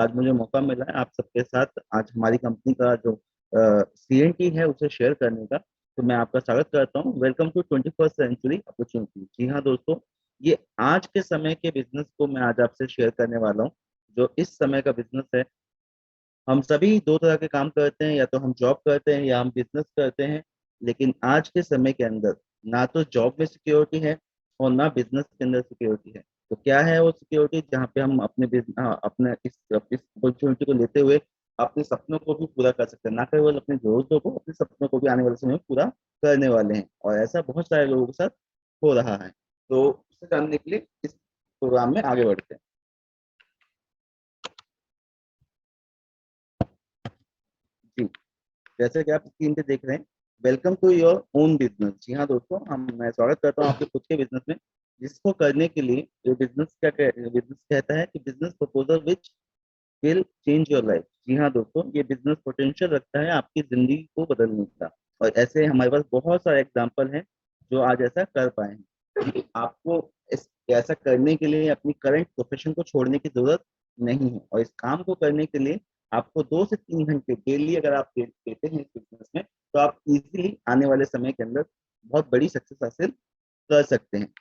आज मुझे मौका मिला है आप सबके साथ आज हमारी कंपनी का जो सीएनटी है उसे शेयर करने का। तो मैं आपका स्वागत करता हूँ। Welcome to 21st century opportunity. जी हाँ दोस्तों, ये आज के समय के बिजनेस को मैं आज आपसे शेयर करने वाला हूँ। जो इस समय का बिजनेस है, हम सभी दो तरह के काम करते हैं, या तो हम जॉब करते हैं या हम बिजनेस करते हैं। लेकिन आज के समय के अंदर ना तो जॉब में सिक्योरिटी है और ना बिजनेस के अंदर सिक्योरिटी है। तो क्या है वो सिक्योरिटी, जहाँ पे हम अपने इस अपॉर्चुनिटी को लेते हुए अपने सपनों को भी पूरा कर सकते हैं, ना केवल अपने जरूरतों को, अपने सपनों को भी आने वाले समय में पूरा करने वाले हैं। और ऐसा बहुत सारे लोगों के साथ हो रहा है। तो उसे जानने के लिए इस प्रोग्राम में आगे बढ़ते हैं। जी, जैसे कि आप स्क्रीन पे देख रहे हैं, welcome to your own business. जी हाँ दोस्तों, हम मैं स्वागत करता हूँ आपके खुद के बिजनेस में, जिसको करने के लिए ये बिजनेस कहता है कि business proposal which will change your life. जी हाँ दोस्तों, ये बिजनेस पोटेंशियल रखता है आपकी जिंदगी को बदलने का। और ऐसे हमारे पास बहुत सारे एग्जाम्पल हैं जो आज ऐसा कर पाए हैं कि आपको इस ऐसा करने के लिए अपनी करंट प्रोफेशन को छोड़ने की जरूरत नहीं है। और इस काम को करने के लिए आपको 2 से 3 घंटे डेली अगर आप देते हैं इस बिजनेस में, तो आप इजीली आने वाले समय के अंदर बहुत बड़ी सक्सेस हासिल कर सकते हैं।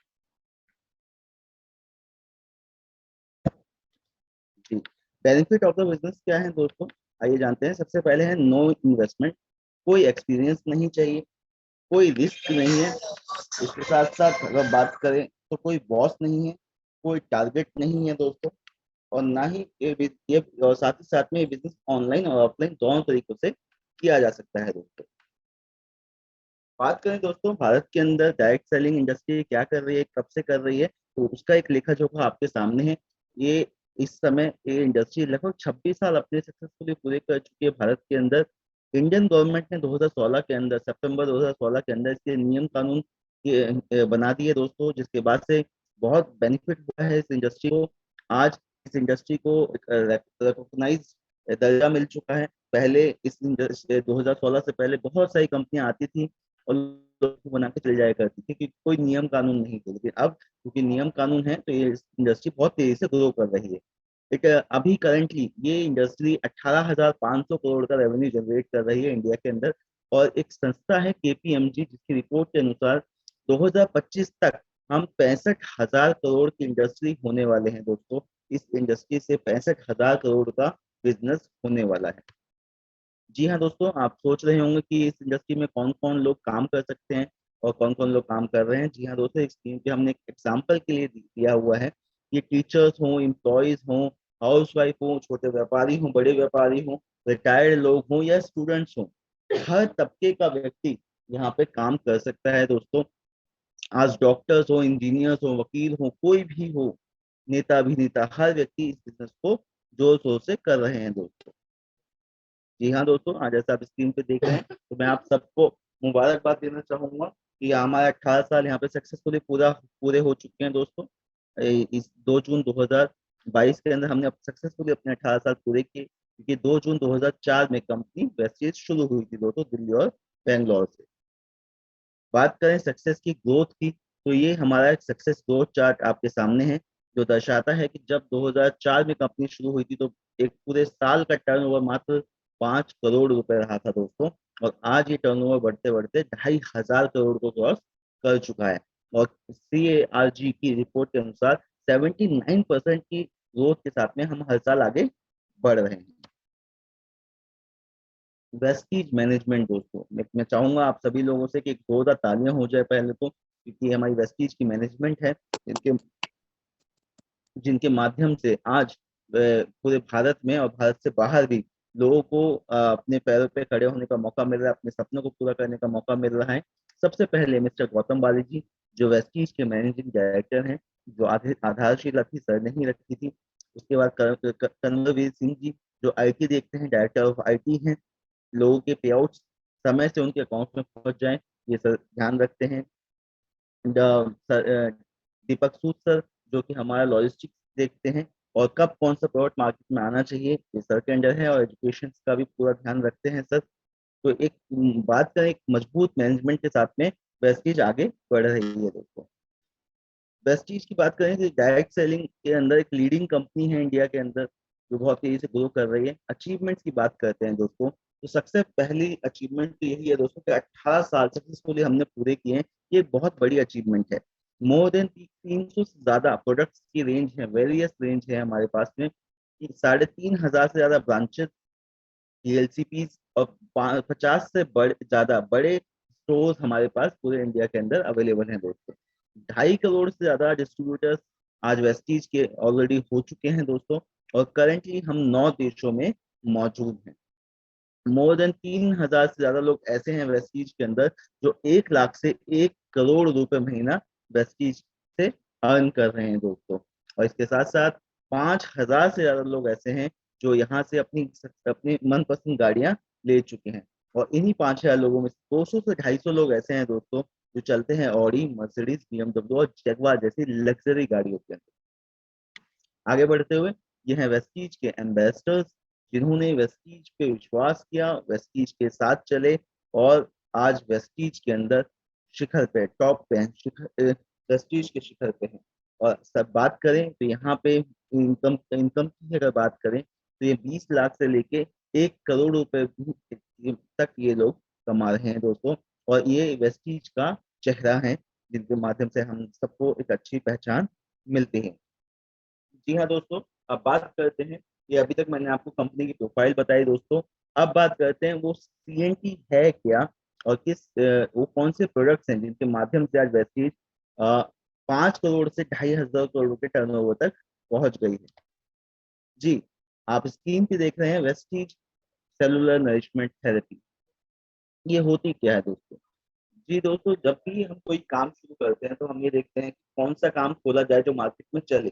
जी, बेनिफिट ऑफ द बिजनेस क्या है दोस्तों, आइए जानते हैं। सबसे पहले है नो इन्वेस्टमेंट। कोई एक्सपीरियंस नहीं चाहिए, कोई रिस्क नहीं है। इसके साथ साथ अगर बात करें तो कोई बॉस नहीं है, कोई टारगेट नहीं है दोस्तों। और ना ही ये और साथ ही साथ में ये बिजनेस ऑनलाइन और ऑफलाइन दोनों तरीकों से किया जा सकता है दोस्तों। बात करें दोस्तों भारत के अंदर डायरेक्ट सेलिंग इंडस्ट्री क्या कर रही है, कब से कर रही है, तो उसका एक लेखा जोखा आपके सामने है। ये इस समय ये इंडस्ट्री लगभग 26 साल अपने सक्सेसफुली पूरे कर चुकी है भारत के अंदर। इंडियन गवर्नमेंट ने 2016 के अंदर, सितंबर 2016 के अंदर इसके नियम कानून बना दिए दोस्तों, जिसके बाद से बहुत बेनिफिट हुआ है इस इंडस्ट्री को। आज इस इंडस्ट्री को रिकॉग्नाइज दर्जा मिल चुका है। पहले इस 2016 से पहले बहुत सारी कंपनियां आती थी और लोग बना के चले जाया करती थी, क्योंकि कोई नियम कानून नहीं थे। लेकिन अब क्योंकि नियम कानून है, तो ये इंडस्ट्री बहुत तेजी से ग्रो कर रही है। एक अभी करंटली ये इंडस्ट्री 18,500 करोड़ का रेवेन्यू जनरेट कर रही है इंडिया के अंदर। और एक संस्था है केपीएमजी, जिसकी रिपोर्ट के अनुसार 2025 तक हम 65,000 करोड़ की इंडस्ट्री होने वाले हैं दोस्तों। इस इंडस्ट्री से 65,000 करोड़ का बिजनेस होने वाला है। जी हाँ दोस्तों, आप सोच रहे होंगे कि इस इंडस्ट्री में कौन कौन लोग काम कर सकते हैं और कौन कौन लोग काम कर रहे हैं। जी हाँ दोस्तों, एक स्क्रीन पे हमने एक एग्जाम्पल के लिए दिया हुआ है। ये टीचर्स हों, एम्प्लॉयज हों, हाउस वाइफ हों, छोटे व्यापारी हों, बड़े व्यापारी हों, रिटायर्ड लोग हों या स्टूडेंट्स हों, हर तबके का व्यक्ति यहाँ पे काम कर सकता है दोस्तों। आज डॉक्टर्स हो, इंजीनियर्स हो, वकील हो, कोई भी हो, नेता अभिनेता, हर व्यक्ति इस बिजनेस को जोर शोर से कर रहे हैं दोस्तों। जी हाँ दोस्तों, आज जैसा आप स्क्रीन पे देख रहे हैं, तो मैं आप सबको मुबारकबाद देना चाहूंगा कि हमारे 18 साल यहाँ पे सक्सेसफुली पूरे हो चुके हैं दोस्तों। इस 2 जून 2022 के अंदर हमने सक्सेसफुली अपने 18 साल पूरे किए, क्योंकि 2 जून 2004 में कंपनी वेस्टेज शुरू हुई थी दोस्तों, दिल्ली और बेंगलोर से। बात करें सक्सेस की ग्रोथ की, तो ये हमारा एक सक्सेस ग्रोथ चार्ट आपके सामने है, जो दर्शाता है कि जब 2004 में कंपनी शुरू हुई थी, तो एक पूरे साल का टर्नओवर मात्र 5 करोड़ रुपए रहा था दोस्तों। और आज ये टर्नओवर बढ़ते बढ़ते 2,500 करोड़ को क्रॉस कर चुका है। और CARG की रिपोर्ट के अनुसार 79% की ग्रोथ के साथ में हम हर साल आगे बढ़ रहे हैं। वेस्टीज मैनेजमेंट दोस्तों, मैं चाहूंगा आप सभी लोगों से कि एक जोरदार तालियां हो जाए पहले तो, क्योंकि हमारी वेस्टीज की मैनेजमेंट है, जिनके जिनके माध्यम से आज पूरे भारत में और भारत से बाहर भी लोगों को अपने पैरों पे खड़े होने का मौका मिल रहा है, अपने सपनों को पूरा करने का मौका मिल रहा है। सबसे पहले मिस्टर गौतम बाली जी, जो वेस्टीज के मैनेजिंग डायरेक्टर हैं, जो आधारशिला थी सर नहीं रखी थी। उसके बाद कर्मवीर सिंह जी, जो आईटी देखते हैं, डायरेक्टर ऑफ आईटी हैं। लोगों के पे आउट समय से उनके अकाउंट में पहुंच जाएं, ये सर ध्यान रखते हैं। दीपक सूद सर, जो कि हमारा लॉजिस्टिक्स देखते हैं, और कब कौन सा प्रोडक्ट मार्केट में आना चाहिए, ये सर के अंडर है। और एजुकेशन का भी पूरा ध्यान रखते हैं सर। तो एक बात करें, एक मजबूत मैनेजमेंट के साथ में वेस्टीज आगे बढ़ रही है दोस्तों। वेस्टीज की बात करें तो डायरेक्ट सेलिंग के अंदर एक लीडिंग कंपनी है इंडिया के अंदर। जो बहुत तेजी से ग्रो कर रही है। अचीवमेंट्स की बात करते हैं दोस्तों, तो सबसे पहली अचीवमेंट तो यही है दोस्तों कि 18 साल सक्सेसफुली हमने पूरे किए हैं। ये बहुत बड़ी अचीवमेंट है। मोर देन 300 से ज्यादा प्रोडक्ट्स की रेंज है, वेरियस रेंज है हमारे पास में। 3,500 से ज्यादा ब्रांचेस, एलसीपीज और 50 से ज्यादा बड़े स्टोर्स हमारे पास पूरे इंडिया के अंदर अवेलेबल हैं दोस्तों। 2.5 करोड़ से ज्यादा डिस्ट्रीब्यूटर्स आज वेस्टीज के ऑलरेडी हो चुके हैं दोस्तों। और करेंटली हम 9 देशों में मौजूद हैं। मोर देन 3,000 से ज्यादा लोग ऐसे हैं वेस्टीज के अंदर जो 1 लाख से 1 करोड़ रुपए महीना वेस्टीज से अर्न कर रहे हैं दोस्तों। और इसके साथ साथ 5,000 से ज्यादा लोग ऐसे हैं जो यहाँ से अपनी अपनी मनपसंद गाड़ियां ले चुके हैं। और इन्हीं 5,000 लोगों में 200 से 250 लोग ऐसे हैं दोस्तों जो चलते हैं ऑडी, मर्सिडीज, बीएमडब्ल्यू और जगुआर जैसी लग्जरी गाड़ियों के अंदर। आगे बढ़ते हुए ये हैं वेस्टीज के एम्बेसडर्स, जिन्होंने वेस्टीज पे विश्वास किया, वेस्टीज के साथ चले और आज वेस्टीज के अंदर शिखर पे, टॉप पे हैं, शिखर वेस्टीज के शिखर पे हैं। और सब बात करें तो यहाँ पे इनकम इनकम की अगर बात करें तो ये 20 लाख से लेके 1 करोड़ रुपए तक ये लोग कमा रहे हैं दोस्तों। और ये वेस्टीज का चेहरा है, जिनके माध्यम से हम सबको एक अच्छी पहचान मिलती है। जी हाँ दोस्तों, अब बात करते हैं, ये अभी तक मैंने आपको कंपनी की प्रोफाइल बताई दोस्तों। अब बात करते हैं वो सीएनटी है क्या, और वो कौन से प्रोडक्ट्स हैं जिनके माध्यम से आज वेस्टीज 5 करोड़ से 2,500 करोड़ के टर्नओवर तक पहुंच गई है। जी, आप स्क्रीन पे देख रहे हैं वेस्टीज सेलुलर नरिशमेंट थेरेपी। ये होती क्या है दोस्तों? जी दोस्तों, जब भी हम कोई काम शुरू करते हैं तो हम ये देखते हैं कि कौन सा काम खोला जाए जो मार्केट में चले।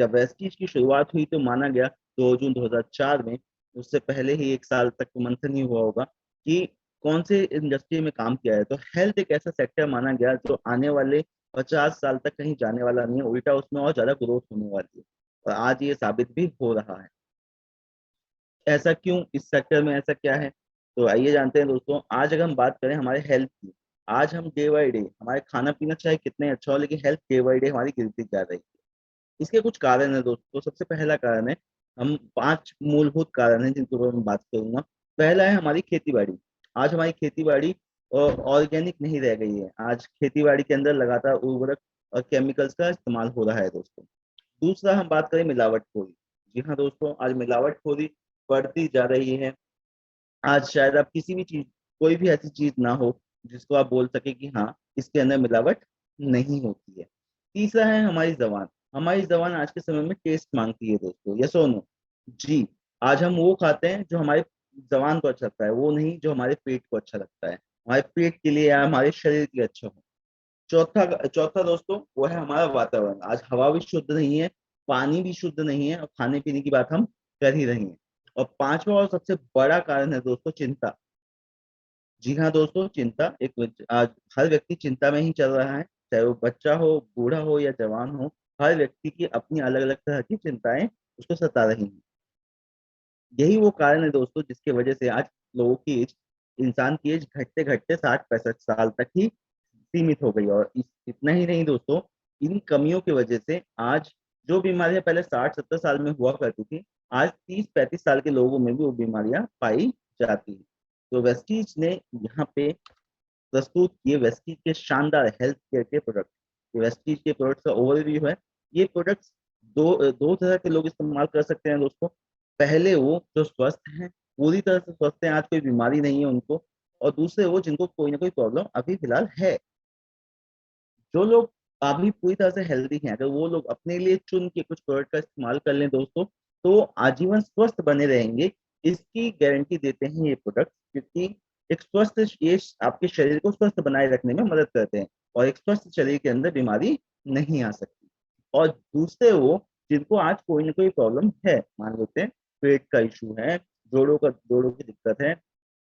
जब वेस्टीज की शुरुआत हुई तो माना गया 2 जून 2004 में, उससे पहले ही 1 साल तक मंथन ही हुआ होगा, कि कौन से इंडस्ट्री में काम किया है। तो हेल्थ एक ऐसा सेक्टर माना गया जो आने वाले 50 साल तक कहीं जाने वाला नहीं है, उल्टा उसमें और ज्यादा ग्रोथ होने वाली है। और आज ये साबित भी हो रहा है। ऐसा क्यों, इस सेक्टर में ऐसा क्या है? तो आइए जानते हैं दोस्तों। आज अगर हम बात करें हमारे हेल्थ की, आज हम डे बाई डे, हमारे खाना पीना चाहे कितने अच्छा हो लेकिन हेल्थ डे बाई डे हमारी गिरती जा रही है। इसके कुछ कारण है दोस्तों। सबसे पहला कारण है, हम 5 मूलभूत कारण हैं जिनके ऊपर मैं बात करूंगा। पहला है हमारी खेती बाड़ी। आज हमारी खेती बाड़ी ऑर्गेनिक नहीं रह गई है। आज खेती बाड़ी के अंदर लगातार उर्वरक और केमिकल्स का इस्तेमाल हो रहा है दोस्तों। दूसरा हम बात करें मिलावटखोरी। जी हाँ दोस्तों, आज मिलावटखोरी बढ़ती जा रही है। आज शायद आप किसी भी चीज, कोई भी ऐसी चीज ना हो जिसको आप बोल सके कि हाँ इसके अंदर मिलावट नहीं होती है। तीसरा है हमारी जबान। हमारी जबान आज के समय में टेस्ट मांगती है दोस्तों, यस और नो? जी, आज हम वो खाते हैं जो हमारे जबान को अच्छा लगता है, वो नहीं जो हमारे पेट को अच्छा लगता है, हमारे पेट के लिए या हमारे शरीर के लिए अच्छा हो। चौथा चौथा दोस्तों वो है हमारा वातावरण। आज हवा भी शुद्ध नहीं है, पानी भी शुद्ध नहीं है, और खाने पीने की बात हम कर ही रहे हैं। और पांचवा और सबसे बड़ा कारण है दोस्तों चिंता। जी हाँ दोस्तों, चिंता आज हर व्यक्ति चिंता में ही चल रहा है, चाहे वो बच्चा हो, बूढ़ा हो या जवान हो। हर व्यक्ति की अपनी अलग अलग तरह की चिंताएं उसको सता रही हैं। यही वो कारण है दोस्तों जिसकी वजह से आज लोगों की एज, इंसान की एज घटते घटते 60-65 साल तक ही सीमित हो गई। और इतना ही नहीं दोस्तों, इन कमियों की वजह से आज जो बीमारियां पहले 60-70 साल में हुआ करती थी, आज 30-35 साल के लोगों में भी वो बीमारियां पाई जाती हैं। तो वेस्टीज ने यहाँ पे प्रस्तुत किए वेस्टीज के शानदार हेल्थ केयर के प्रोडक्ट। वेस्टीज के प्रोडक्ट्स का ओवरव्यू है। ये प्रोडक्ट्स दो तरह के लोग इस्तेमाल कर सकते हैं दोस्तों। पहले वो जो स्वस्थ हैं, पूरी तरह से स्वस्थ हैं, आज कोई बीमारी नहीं है उनको। और दूसरे वो जिनको कोई ना कोई प्रॉब्लम अभी फिलहाल है। जो लोग अभी पूरी तरह से हेल्दी हैं, अगर वो लोग अपने लिए चुन के कुछ प्रोडक्ट का इस्तेमाल कर लें दोस्तों, तो आजीवन स्वस्थ बने रहेंगे। इसकी गारंटी देते हैं ये प्रोडक्ट, क्योंकि एक स्वस्थ, ये आपके शरीर को स्वस्थ बनाए रखने में मदद करते हैं। और एक स्वस्थ शरीर के अंदर बीमारी नहीं आ सकती। और दूसरे वो जिनको आज कोई ना कोई प्रॉब्लम है, मान लेते हैं पेट का इशू है, जोड़ों की दिक्कत है,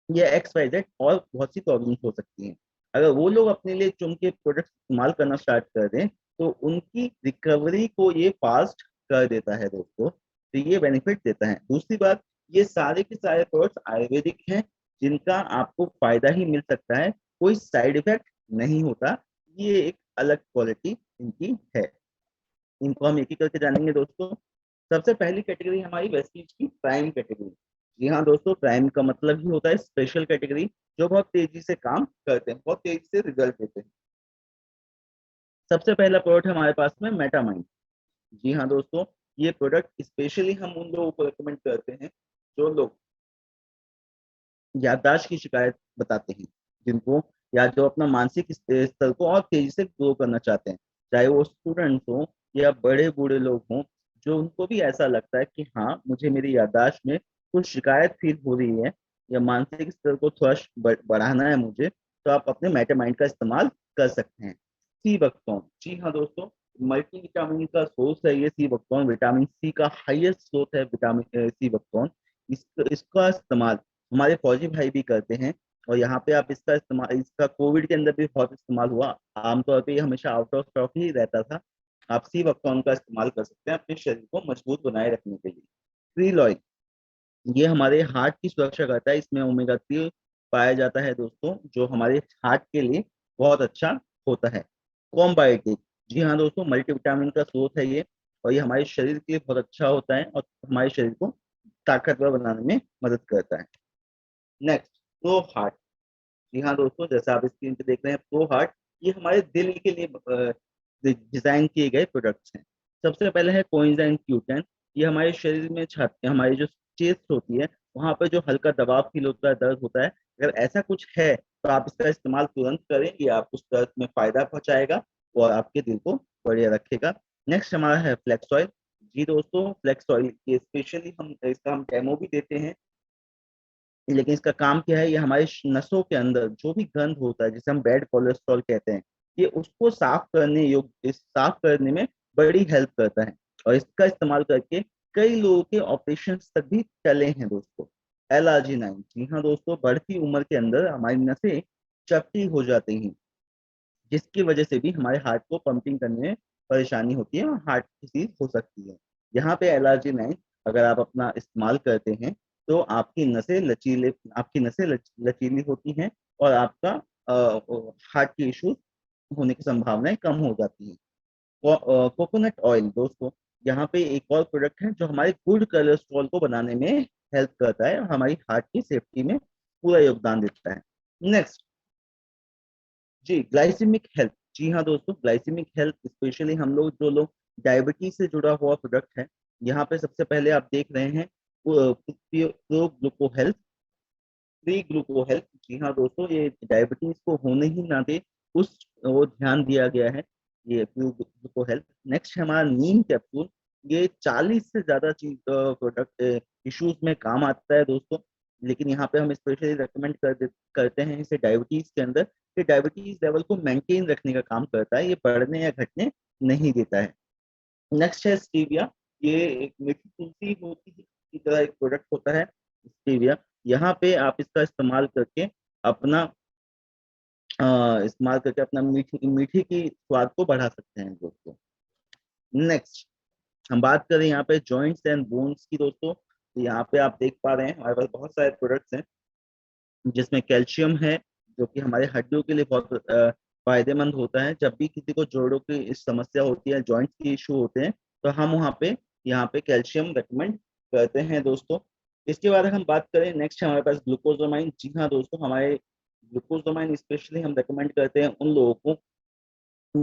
या एक्स वाई जेड और बहुत सी प्रॉब्लम्स हो सकती हैं। अगर वो लोग अपने लिए चुन के प्रोडक्ट इस्तेमाल करना स्टार्ट कर दें तो उनकी रिकवरी को ये फास्ट कर देता है दोस्तों। तो ये बेनिफिट देता है। दूसरी बात, ये सारे के सारे प्रोडक्ट्स आयुर्वेदिक हैं, जिनका आपको फायदा ही मिल सकता है, कोई साइड इफेक्ट नहीं होता। ये एक अलग क्वालिटी इनकी है। इनको हम एक एक करके जानेंगे दोस्तों। सबसे पहली कैटेगरी हमारी वेस्टीज की प्राइम कैटेगरी। जी हाँ दोस्तों, प्राइम का मतलब ही होता है स्पेशल कैटेगरी, जो बहुत तेजी से काम करते हैं, बहुत तेजी से रिजल्ट देते हैं। सबसे पहला प्रोडक्ट हमारे पास में मेटामाइंड। जी हाँ दोस्तों, ये प्रोडक्ट स्पेशली हम उन लोगों को रिकमेंड करते हैं जो लोग याददाश्त की शिकायत बताते हैं, जिनको या जो अपना मानसिक स्तर को और तेजी से ग्रो करना चाहते हैं, चाहे वो स्टूडेंट्स हो या बड़े बूढ़े लोग हों, जो उनको भी ऐसा लगता है कि हाँ मुझे मेरी याददाश्त में कुछ शिकायत फील हो रही है या मानसिक स्तर को थोड़ा बढ़ाना है मुझे, तो आप अपने मेटामाइंड का इस्तेमाल कर सकते हैं। सी बकथॉर्न, जी हाँ दोस्तों, मल्टी विटामिन का सोर्स है ये सी बकथॉर्न, विटामिन सी का हाईएस्ट सोर्स है विटामिन सी बकथॉर्न। इसका इस्तेमाल हमारे फौजी भाई भी करते हैं, और यहाँ पे आप इसका इस्तेमाल, इसका कोविड के अंदर भी बहुत इस्तेमाल हुआ। आमतौर पे ये हमेशा आउट ऑफ स्टॉक ही रहता था। आप सी बकथॉर्न का इस्तेमाल कर सकते हैं अपने शरीर को मजबूत बनाए रखने के लिए। क्रील ऑयल, ये हमारे हार्ट की सुरक्षा करता है, इसमें ओमेगा 3 पाया जाता है दोस्तों, जो हमारे हार्ट के लिए बहुत अच्छा होता है। कॉम्बायोटिक, जी हाँ दोस्तों, मल्टीविटामिन का स्रोत है ये, और ये हमारे शरीर के लिए बहुत अच्छा होता है और हमारे शरीर को ताकतवर बनाने में मदद करता है। Next, pro heart. जी हाँ दोस्तों, जैसा आप स्क्रीन पे देख रहे हैं प्रो हार्ट, ये हमारे दिल के लिए डिजाइन किए गए प्रोडक्ट्स हैं। सबसे पहले है कोएंजाइम Q10। ये हमारे शरीर में छाती, हमारी जो चेस्ट होती है, वहां पर जो हल्का दबाव फील होता है, दर्द होता है, अगर ऐसा कुछ है तो आप इसका इस्तेमाल तुरंत करें, ये आपको उस दर्द में फायदा पहुंचाएगा और आपके दिल को बढ़िया रखेगा। नेक्स्ट हमारा है फ्लेक्स ऑयल। जी दोस्तों, फ्लेक्स ऑयल ये स्पेशली हम डेमो भी देते हैं, लेकिन इसका काम क्या है, ये हमारे नसों के अंदर जो भी गंद होता है, जिसे हम बैड कोलेस्ट्रॉल कहते हैं, ये उसको साफ करने में बड़ी हेल्प करता है, और इसका इस्तेमाल करके कई लोगों के ऑपरेशन तक भी चले हैं दोस्तों। L-arginine, जी हाँ दोस्तों, बढ़ती उम्र के अंदर हमारी नसें चपटी हो जाती हैं, जिसकी वजह से भी हमारे हार्ट को पंपिंग करने में परेशानी होती है और हार्ट डिसीज हो सकती है। यहाँ पे L-arginine अगर आप अपना इस्तेमाल करते हैं तो आपकी नसें लचीली होती हैं, और आपका हार्ट की इश्यूज होने की संभावनाएं कम हो जाती है। कोकोनट ऑयल दोस्तों, यहाँ पे एक और प्रोडक्ट है जो हमारे गुड कोलेस्ट्रॉल को बनाने में हेल्प करता है और हमारी हार्ट की सेफ्टी में पूरा योगदान देता है। नेक्स्ट, जी ग्लाइसेमिक हेल्थ। जी हाँ दोस्तों, ग्लाइसेमिक हेल्थ स्पेशली हम लोग जो लोग डायबिटीज से जुड़ा हुआ प्रोडक्ट है, यहाँ पे सबसे पहले आप देख रहे हैं pro gluco health, pre gluco health. जी हाँ दोस्तों, ये डायबिटीज को होने ही ना दे, उस वो ध्यान दिया गया है, ये प्री ग्लूको हेल्थ। नेक्स्ट है हमारा नीम कैप्सूल। ये 40 से ज्यादा चीज प्रोडक्ट इश्यूज में काम आता है दोस्तों, लेकिन यहाँ पे हम स्पेशली रेकमेंड करते हैं इसे डायबिटीज के अंदर, कि डायबिटीज लेवल को मेंटेन रखने का काम करता है, ये बढ़ने या घटने नहीं देता है। नेक्स्ट है स्टीविया। ये एक मीठी तुलसी होती है की तरह एक प्रोडक्ट होता है स्टीविया। यहाँ पे आप इसका इस्तेमाल करके अपना मीठी मीठी की स्वाद को बढ़ा सकते हैं दोस्तों। नेक्स्ट, हम बात करें यहाँ पे जॉइंट्स एंड बोन्स की दोस्तों, तो यहाँ पे आप देख पा रहे हैं हमारे पास बहुत सारे प्रोडक्ट्स हैं, जिसमें कैल्शियम है, जो कि हमारे हड्डियों के लिए बहुत फायदेमंद होता है। जब भी किसी को जोड़ों की इस समस्या होती है, जॉइंट्स की इशू होते हैं, तो हम यहाँ पे कैल्शियम रेकमेंड करते हैं दोस्तों। इसके बाद हम बात करें, नेक्स्ट हमारे पास ग्लूकोजोमाइन। जी हाँ दोस्तों, हमारे ग्लूकोजोमाइन स्पेशली हम रेकमेंड करते हैं उन लोगों को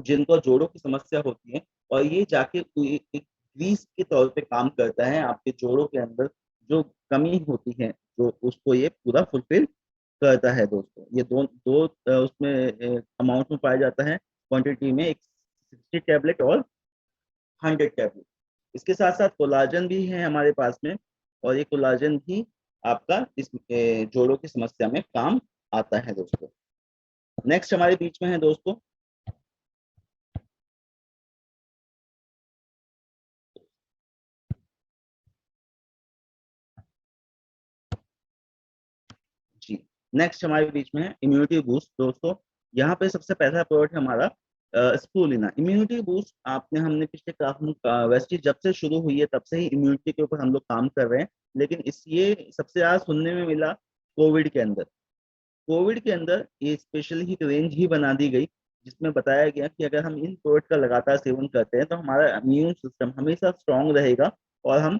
जिनको जोड़ों की समस्या होती है, और ये जाके एक ग्रीस के तौर पे काम करता है आपके जोड़ों के अंदर जो कमी होती है, जो उसको ये पूरा फुलफिल करता है दोस्तों। ये दो दो उसमें अमाउंट में पाया जाता है, क्वांटिटी में, एक 60 टैबलेट और 100 टैबलेट। इसके साथ साथ कोलाजन भी है हमारे पास में, और ये कोलाजन भी आपका इस जोड़ों की समस्या में काम आता है दोस्तों। नेक्स्ट हमारे बीच में है दोस्तों, जी नेक्स्ट हमारे बीच में है इम्यूनिटी बूस्ट दोस्तों। यहाँ पे सबसे पहला प्रोडक्ट है हमारा स्पूलिना इम्यूनिटी बूस्ट। आपने हमने पिछले वेस्टी जब से शुरू हुई है तब से ही इम्यूनिटी के ऊपर हम लोग काम कर रहे हैं, लेकिन इस ये सबसे ज्यादा सुनने में मिला कोविड के अंदर। कोविड के अंदर ये स्पेशली एक रेंज ही बना दी गई, जिसमें बताया गया कि अगर हम इन प्रोडक्ट का लगातार सेवन करते हैं तो हमारा इम्यून सिस्टम हमेशा स्ट्रांग रहेगा, और हम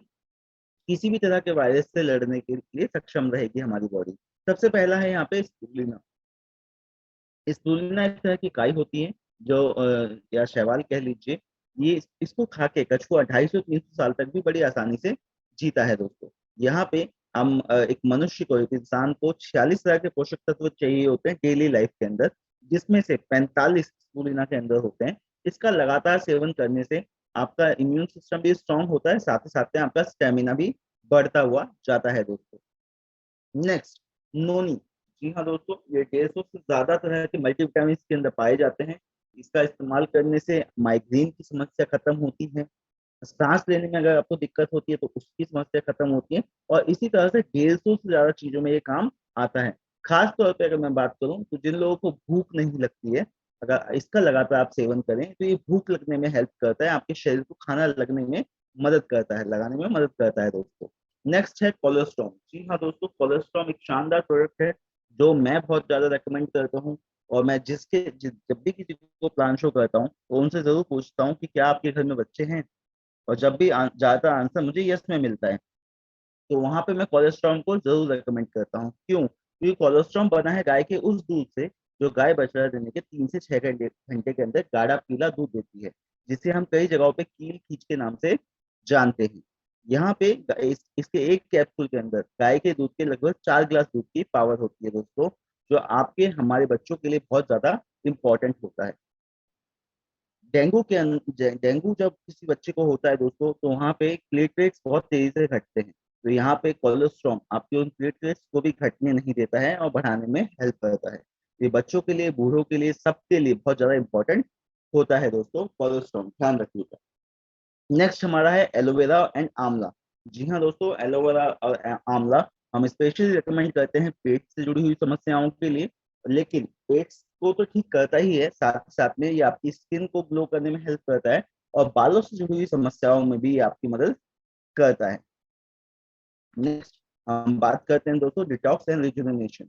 किसी भी तरह के वायरस से लड़ने के लिए सक्षम रहेगी हमारी बॉडी। सबसे पहला है यहाँ पे स्पिरुलिना। स्पिरुलिना एक तरह की काई होती है जो या शैवाल कह लीजिए। ये इसको खा के कछुआ 250-300 साल तक भी बड़ी आसानी से जीता है दोस्तों। यहाँ पे हम एक मनुष्य को, एक इंसान को 46 तरह के पोषक तत्व चाहिए होते हैं डेली लाइफ के अंदर, जिसमें से 45 स्पिरुलिना के अंदर होते हैं। इसका लगातार सेवन करने से आपका इम्यून सिस्टम भी स्ट्रांग होता है, साथ ही साथ में आपका स्टेमिना भी बढ़ता हुआ जाता है दोस्तों। नेक्स्ट, नोनी। जी हाँ दोस्तों, ये 150 से ज्यादा तरह के मल्टीविटामिन के अंदर पाए जाते हैं। इसका इस्तेमाल करने से माइग्रेन की समस्या खत्म होती है, सांस लेने में अगर आपको दिक्कत होती है तो उसकी समस्या खत्म होती है, और इसी तरह से 150 से ज्यादा चीजों में ये काम आता है। खास तौर पे अगर मैं बात करूं तो जिन लोगों को भूख नहीं लगती है, अगर इसका लगातार आप सेवन करें तो ये भूख लगने में हेल्प करता है, आपके शरीर को खाना लगने में मदद करता है, लगाने में मदद करता है दोस्तों। नेक्स्ट है कोलेस्ट्रॉम। जी हाँ दोस्तों, कोलेस्ट्रॉम एक शानदार प्रोडक्ट है जो मैं बहुत ज्यादा रेकमेंड करता हूँ। और मैं जब भी किसी को प्लान शो करता हूँ तो उनसे जरूर पूछता हूँ कि क्या आपके घर में बच्चे हैं, और जब भी ज्यादा आंसर मुझे यस में मिलता है तो वहां पे मैं कोलेस्ट्रॉल को जरूर रेकमेंड करता हूँ। क्यों? क्योंकि कोलेस्ट्रॉल बना है गाय के उस दूध से जो गाय बछड़ा देने के 3 से 6 घंटे के अंदर गाढ़ा पीला दूध देती है, जिसे हम कई जगहों पे कील खींच के नाम से जानते हैं। यहाँ पे इसके एक कैप्सूल के अंदर गाय के दूध के लगभग 4 गिलास दूध की पावर होती है दोस्तों, जो आपके हमारे बच्चों के लिए बहुत ज्यादा इंपॉर्टेंट होता है। डेंगू जब किसी बच्चे को होता है दोस्तों तो वहाँ पे प्लेटलेट्स बहुत तेजी से घटते हैं। तो यहाँ पे कोलेस्ट्रॉम आपके उन प्लेटलेट्स को भी घटने नहीं देता है और बढ़ाने में हेल्प करता है। ये बच्चों के लिए, बूढ़ों के लिए, सबके लिए बहुत ज्यादा इंपॉर्टेंट होता है दोस्तों कोलेस्ट्रॉम, ध्यान रखिएगा। नेक्स्ट हमारा है एलोवेरा एंड आंवला। जी हाँ दोस्तों, एलोवेरा और आंवला हम स्पेशली रिकमेंड करते हैं पेट से जुड़ी हुई समस्याओं के लिए। लेकिन पेट को तो ठीक करता ही है, साथ साथ में ये आपकी स्किन को ग्लो करने में हेल्प करता है, और बालों से जुड़ी हुई समस्याओं में भी ये आपकी मदद करता है। नेक्स्ट हम बात करते हैं दोस्तों डिटॉक्स एंड रिजुविनेशन।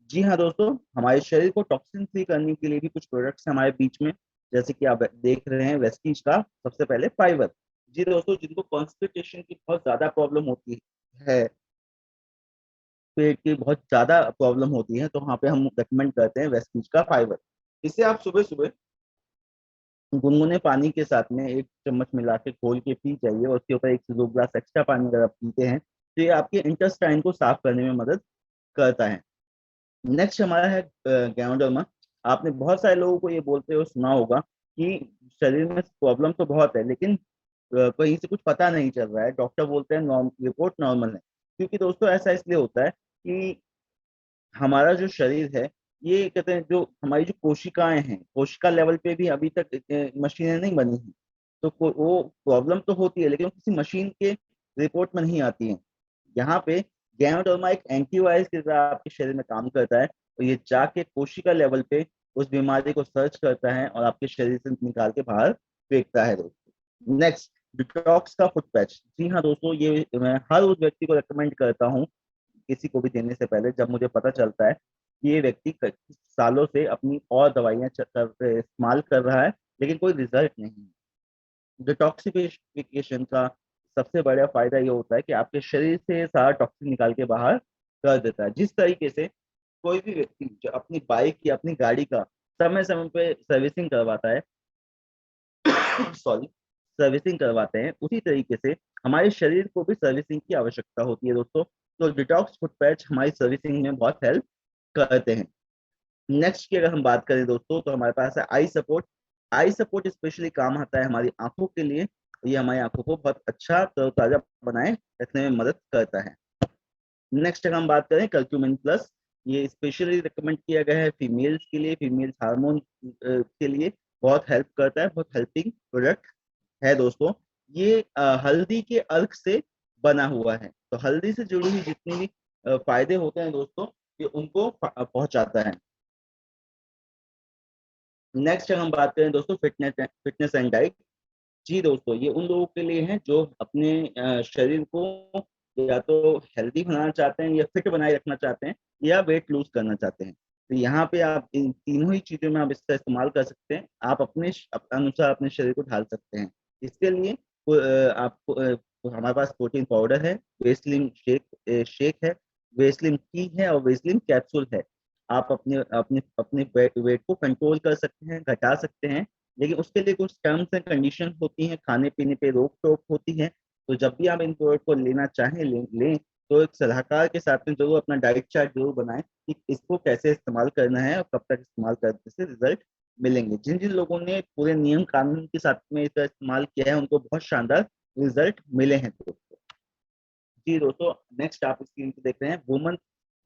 जी हाँ दोस्तों, हमारे शरीर को टॉक्सिन फ्री करने के लिए भी कुछ प्रोडक्ट्स हैं हमारे बीच में, जैसे कि आप देख रहे हैं वेस्टीज का। सबसे पहले फाइबर। जी दोस्तों, जिनको कॉन्स्टिपेशन की बहुत ज्यादा प्रॉब्लम होती है, पेट की बहुत ज्यादा प्रॉब्लम होती है, तो वहाँ पे हम रेकमेंड करते हैं वेस्टीज का फाइबर। इसे आप सुबह सुबह गुनगुने पानी के साथ में 1 चम्मच मिला के घोल के पी जाइए, और उसके ऊपर 1 से 2 गिलास एक्स्ट्रा पानी अगर आप पीते हैं तो ये आपके इंटेस्टाइन को साफ करने में मदद करता है। नेक्स्ट हमारा है गैनोडर्मा। आपने बहुत सारे लोगों को ये बोलते हुए सुना होगा कि शरीर में प्रॉब्लम तो बहुत है, लेकिन कहीं से कुछ पता नहीं चल रहा है, डॉक्टर बोलते हैं रिपोर्ट नॉर्मल है। क्योंकि दोस्तों ऐसा इसलिए होता है कि हमारा जो शरीर है, ये कहते हैं जो हमारी जो कोशिकाएं हैं, कोशिका लेवल पे भी अभी तक मशीनें नहीं बनी हैं। तो वो प्रॉब्लम तो होती है, लेकिन वो किसी मशीन के रिपोर्ट में नहीं आती है। यहाँ पे गैनोडर्मा एक एंटीवायरस की तरह आपके शरीर में काम करता है, और ये जाके कोशिका लेवल पे उस बीमारी को सर्च करता है और आपके शरीर से निकाल के बाहर फेंकता है दोस्तों। नेक्स्ट, डिटॉक्स का फुट पैच। जी हाँ दोस्तों, ये मैं हर उस व्यक्ति को रिकमेंड करता हूँ किसी को भी देने से पहले, जब मुझे पता चलता है कि ये व्यक्ति सालों से अपनी और दवाइयां इस्तेमाल कर रहा है लेकिन कोई रिजल्ट नहीं है। डिटॉक्सिफिकेशन का सबसे बड़ा फायदा ये होता है कि आपके शरीर से सारा टॉक्सिन निकाल के बाहर कर देता है। जिस तरीके से कोई भी व्यक्ति जो अपनी बाइक या अपनी गाड़ी का समय समय पे सर्विसिंग करवाता है, सॉरी, सर्विसिंग करवाते हैं, उसी तरीके से हमारे शरीर को भी सर्विसिंग की आवश्यकता होती है दोस्तों। तो डिटॉक्स फुट पैच हमारी सर्विसिंग में बहुत हेल्प करते हैं। नेक्स्ट की अगर हम बात करें दोस्तों तो हमारे पास है I support. I support specially काम आता है हमारी आंखों के लिए। ये हमारी आंखों को बहुत अच्छा ताजा बनाए रखने में मदद करता है। नेक्स्ट अगर हम बात करें कर्क्यूमिन प्लस, ये स्पेशली रिकमेंड किया गया है फीमेल्स के लिए, फीमेल्स हार्मोन के लिए बहुत हेल्प करता है, बहुत हेल्पिंग प्रोडक्ट है दोस्तों। ये हल्दी के अर्क से बना हुआ है, तो हल्दी से जुड़ी हुई जितनी भी फायदे होते हैं दोस्तों, ये उनको पहुंचाता है। नेक्स्ट अगर हम बात करें दोस्तों फिटनेस एंड डाइट। जी दोस्तों, ये उन लोगों के लिए है जो अपने शरीर को या तो हेल्दी बनाना चाहते हैं, या फिट बनाए रखना चाहते हैं, या वेट लूज करना चाहते हैं। तो यहाँ पे आप इन तीनों ही चीजों में आप इसका इस्तेमाल कर सकते हैं। आप अपने अनुसार अपने शरीर को ढाल सकते हैं। इसके लिए आपको तो हमारे पास प्रोटीन पाउडर है, वेस्लिन शेक है, वेस्लिन टी है और वेस्लिन कैप्सूल है। आप अपने अपने अपने वेट को कंट्रोल कर सकते हैं, घटा सकते हैं, लेकिन उसके लिए कुछ टर्म्स एंड कंडीशन होती हैं, खाने पीने पे रोक टोक होती है। तो जब भी आप इन प्रोडक्ट को लेना चाहें लें तो एक सलाहकार के साथ में जरूर अपना डाइट चार्ट जरूर बनाएं कि इसको कैसे इस्तेमाल करना है और कब तक इस्तेमाल करने से रिजल्ट मिलेंगे। जिन जिन लोगों ने पूरे नियम कानून के साथ में इसका इस्तेमाल किया है उनको बहुत शानदार रिजल्ट मिले हैं दोस्तों। जी दोस्तों, नेक्स्ट आप स्क्रीन पे देख रहे हैं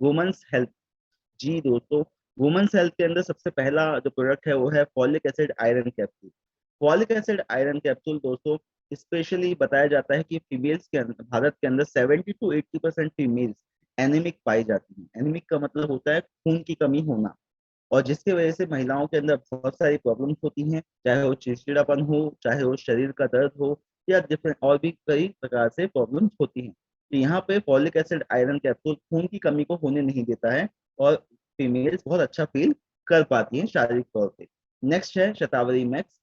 वुमेन्स हेल्थ। जी दोस्तों, वुमेन्स हेल्थ के अंदर सबसे पहला जो प्रोडक्ट है वो है folic acid iron capsule. Folic acid iron capsule दोस्तों स्पेशली बताया जाता है कि फीमेल्स के अंदर, भारत के अंदर 70 to 80% फीमेल्स एनीमिक पाई जाती हैं। एनीमिक का मतलब होता है खून की कमी होना, और जिसकी वजह से महिलाओं के अंदर बहुत सारी प्रॉब्लम्स होती हैं, चाहे वो चिड़चिड़ापन हो, चाहे वो शरीर का दर्द हो, या डिफरेंट और भी कई प्रकार से प्रॉब्लम्स होती हैं। तो यहाँ पे फॉलिक एसिड आयरन कैप्सूल खून की कमी को होने नहीं देता है और फीमेल्स बहुत अच्छा फील कर पाती हैं शारीरिक तौर पे। नेक्स्ट है शतावरी मैक्स,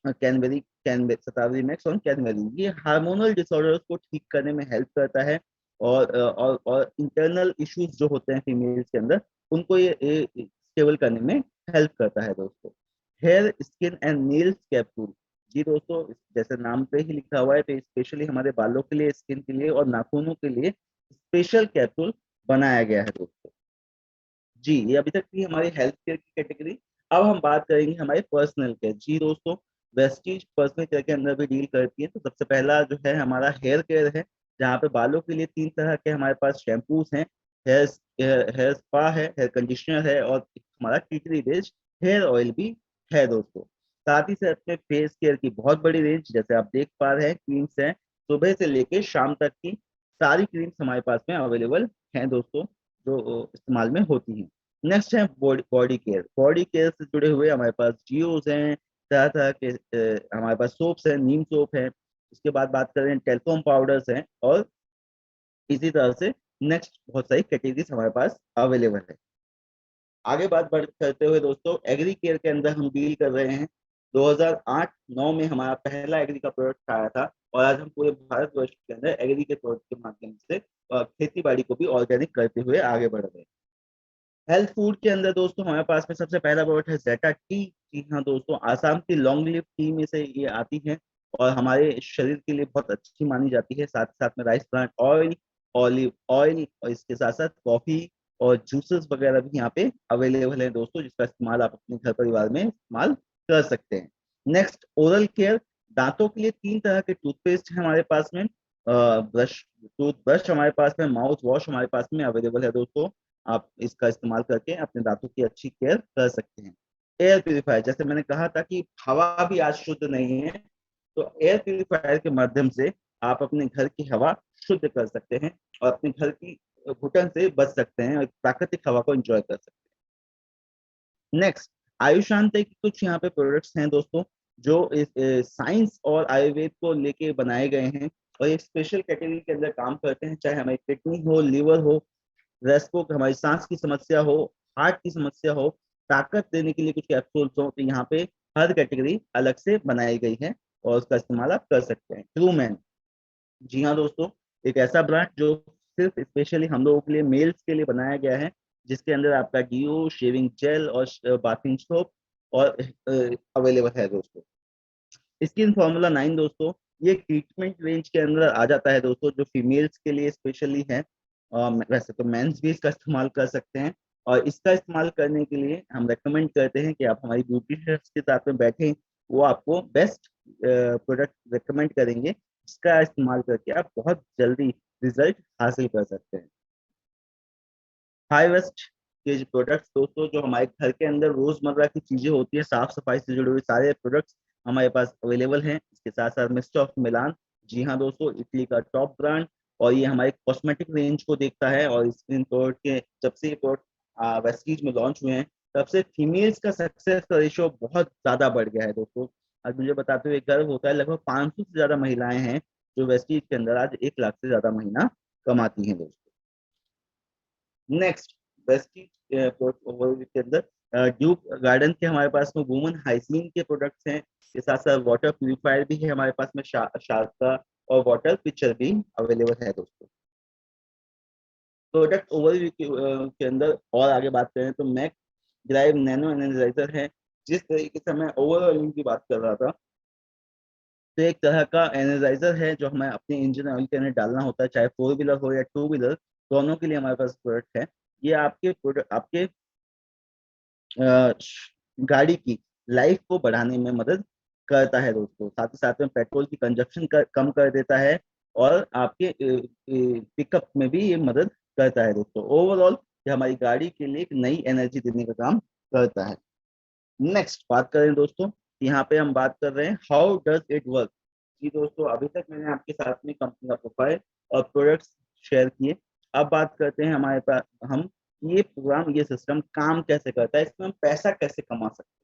कैनबेरी कैनबे शतावरी मैक्स और कैनबेरी। ये हार्मोनल डिसऑर्डर्स को ठीक करने में हेल्प करता है, और इंटरनल इश्यूज जो होते हैं फीमेल्स के अंदर उनको ये स्टेबल करने में हेल्प करता है दोस्तों। Hair skin and nails capsule. जी दोस्तों, जैसे नाम पे ही लिखा हुआ है, तो स्पेशली हमारे बालों के लिए, स्किन के लिए और नाखूनों के लिए स्पेशल कैप्सूल बनाया गया है दोस्तों। जी, ये अभी तक थी हमारी हेल्थ केयर की कैटेगरी। अब हम बात करेंगे हमारे पर्सनल केयर। जी दोस्तों, वेस्टीज पर्सनल केयर के अंदर भी डील करती है। तो सबसे पहला जो है हमारा हेयर केयर है, जहाँ पे बालों के लिए 3 तरह के हमारे पास शैम्पूज हैं। हेयर हेयर स्पा है, हेयर कंडीशनर है, और हमारा टीटरी बेस्ड हेयर ऑयल भी है दोस्तों। साथ ही साथ में फेस केयर की बहुत बड़ी रेंज, जैसे आप देख पा रहे हैं, क्रीम्स हैं, सुबह से लेके शाम तक की सारी क्रीम्स हमारे पास में अवेलेबल हैं दोस्तों, जो इस्तेमाल में होती हैं। नेक्स्ट है बॉडी केयर। बॉडी केयर से जुड़े हुए हमारे पास जियोज हैं, तरह तरह के हमारे पास सोप्स हैं, नीम सोप है। उसके बाद बात करें टेल्कोम पाउडर्स हैं, और इसी तरह से नेक्स्ट बहुत सारी कैटेगरीज हमारे पास अवेलेबल है। आगे बात बढ़ करते हुए दोस्तों, एग्री केयर के अंदर हम डील कर रहे हैं। 2008-9 में हमारा पहला एग्री का प्रोडक्ट आया था, और आज हम पूरे भारतवर्ष के अंदर एग्री के प्रोडक्ट के माध्यम से खेती बाड़ी को भी ऑर्गेनिक करते हुए आगे बढ़ रहे हैं। हेल्थ फूड के अंदर दोस्तों हमारे पास में सबसे पहला प्रोडक्ट है जेटा टी। जी हाँ दोस्तों, आसाम की लॉन्ग लिव टी में से ये आती है, और हमारे शरीर के लिए बहुत अच्छी मानी जाती है। साथ साथ में rice brand oil, olive oil, और इसके साथ साथ कॉफी और जूसेस वगैरह भी यहाँ पे अवेलेबल है दोस्तों, जिसका इस्तेमाल आप अपने घर परिवार में इस्तेमाल कर सकते हैं। Next, oral care. दांतों के लिए 3 तरह के टूथपेस्ट है हमारे पास में। ब्रश टूथ ब्रश हमारे पास में, माउथ वॉश हमारे पास में अवेलेबल है दोस्तों। आप इसका इस्तेमाल करके अपने दांतों की अच्छी केयर कर सकते हैं। एयर प्यूरिफायर, जैसे मैंने कहा था कि हवा भी आज शुद्ध नहीं है, तो एयर प्यूरिफायर के माध्यम से आप अपने घर की हवा शुद्ध कर सकते हैं, और अपने घर की घुटन से बच सकते हैं, और प्राकृतिक हवा को एंजॉय कर सकते हैं। नेक्स्ट, आयुषांत के कुछ यहाँ पे प्रोडक्ट्स हैं दोस्तों, जो साइंस और आयुर्वेद को लेके बनाए गए हैं, और एक स्पेशल कैटेगरी के अंदर काम करते हैं। चाहे हमारी किडनी हो, लिवर हो, रेस्को, हमारी सांस की समस्या हो, हार्ट की समस्या हो, ताकत देने के लिए कुछ कैप्सूल्स हो, तो यहाँ पे हर कैटेगरी अलग से बनाई गई है, और उसका इस्तेमाल आप कर सकते हैं। ट्रूमैन, जी हाँ दोस्तों, एक ऐसा ब्रांड जो सिर्फ स्पेशली हम लोगों के लिए, मेल्स के लिए बनाया गया है, जिसके अंदर आपका डीओ, शेविंग जेल और बाथिंग सोप और अवेलेबल है दोस्तों। स्किन फॉर्मूला 9 दोस्तों, ये ट्रीटमेंट रेंज के अंदर आ जाता है दोस्तों, जो फीमेल्स के लिए स्पेशली है। वैसे तो मेंस भी इसका इस्तेमाल कर सकते हैं, और इसका इस्तेमाल करने के लिए हम रेकमेंड करते हैं कि आप हमारी ब्यूटिशियन के साथ में बैठें, वो आपको बेस्ट प्रोडक्ट रेकमेंड करेंगे, जिसका इस्तेमाल करके आप बहुत जल्दी रिजल्ट हासिल कर सकते हैं। हाई वेस्ट के जो प्रोडक्ट्स दोस्तों, जो हमारे घर के अंदर रोजमर्रा की चीजें होती है, साफ सफाई से जुड़े हुए सारे प्रोडक्ट्स हमारे पास अवेलेबल हैं। इसके साथ साथ मिस्टर ऑफ मिलान, जी हाँ दोस्तों, इटली का टॉप ब्रांड, और ये हमारे कॉस्मेटिक रेंज को देखता है। और इन प्रोडक्ट के जब से ये प्रोडक्ट वेस्टीज में लॉन्च हुए हैं, तब से फीमेल्स का सक्सेस का रेशियो बहुत ज्यादा बढ़ गया है दोस्तों। आज मुझे बताते हुए गर्व होता है, लगभग 500 से ज्यादा महिलाएं हैं जो वेस्टीज के अंदर आज 1 लाख से ज्यादा महीना कमाती हैं दोस्तों। नेक्स्ट, वेस्टीज पोर्टफोलियो के अंदर ड्यूक गार्डन के हमारे पास में वुमेन हाइजीन के प्रोडक्ट्स हैं। इसके साथ साथ वाटर प्यूरिफायर भी है हमारे पास में, शार्क का और वाटर पिक्चर भी अवेलेबल है दोस्तों। प्रोडक्ट ओवरव्यू के अंदर और आगे बात करें तो मैक ड्राइव नैनो एनर्जाइजर है। जिस तरीके से मैं ओवरऑलिंग की बात कर रहा था, तो एक तरह का एनर्जाइजर है जो हमें अपने इंजन ऑयल के अंदर डालना होता है, चाहे 4 व्हीलर हो या 2 व्हीलर, दोनों के लिए हमारे पास प्रोडक्ट है। ये आपके प्रोडक्ट आपके गाड़ी की लाइफ को बढ़ाने में मदद करता है दोस्तों। साथ ही साथ में पेट्रोल की कंजप्शन कम कर देता है और आपके पिकअप में भी ये मदद करता है दोस्तों। ओवरऑल ये हमारी गाड़ी के लिए एक नई एनर्जी देने का काम करता है। नेक्स्ट बात करें दोस्तों, यहाँ पे हम बात कर रहे हैं हाउ डज इट वर्क। जी दोस्तों, अभी तक मैंने आपके साथ में कंपनी का प्रोफाइल और प्रोडक्ट्स शेयर किए। अब बात करते हैं हमारे पास हम ये प्रोग्राम, ये सिस्टम काम कैसे करता है, इसमें हम पैसा कैसे कमा सकते हैं।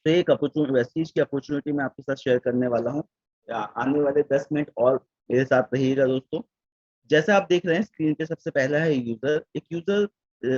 तो एक अपॉर्चुनिटी, वेस्टीज की अपॉर्चुनिटी मैं आपके साथ शेयर करने वाला हूँ। आने वाले 10 मिनट और मेरे साथ रहिएगा दोस्तों। जैसा आप देख रहे हैं स्क्रीन पे, सबसे पहला है यूजर। एक यूजर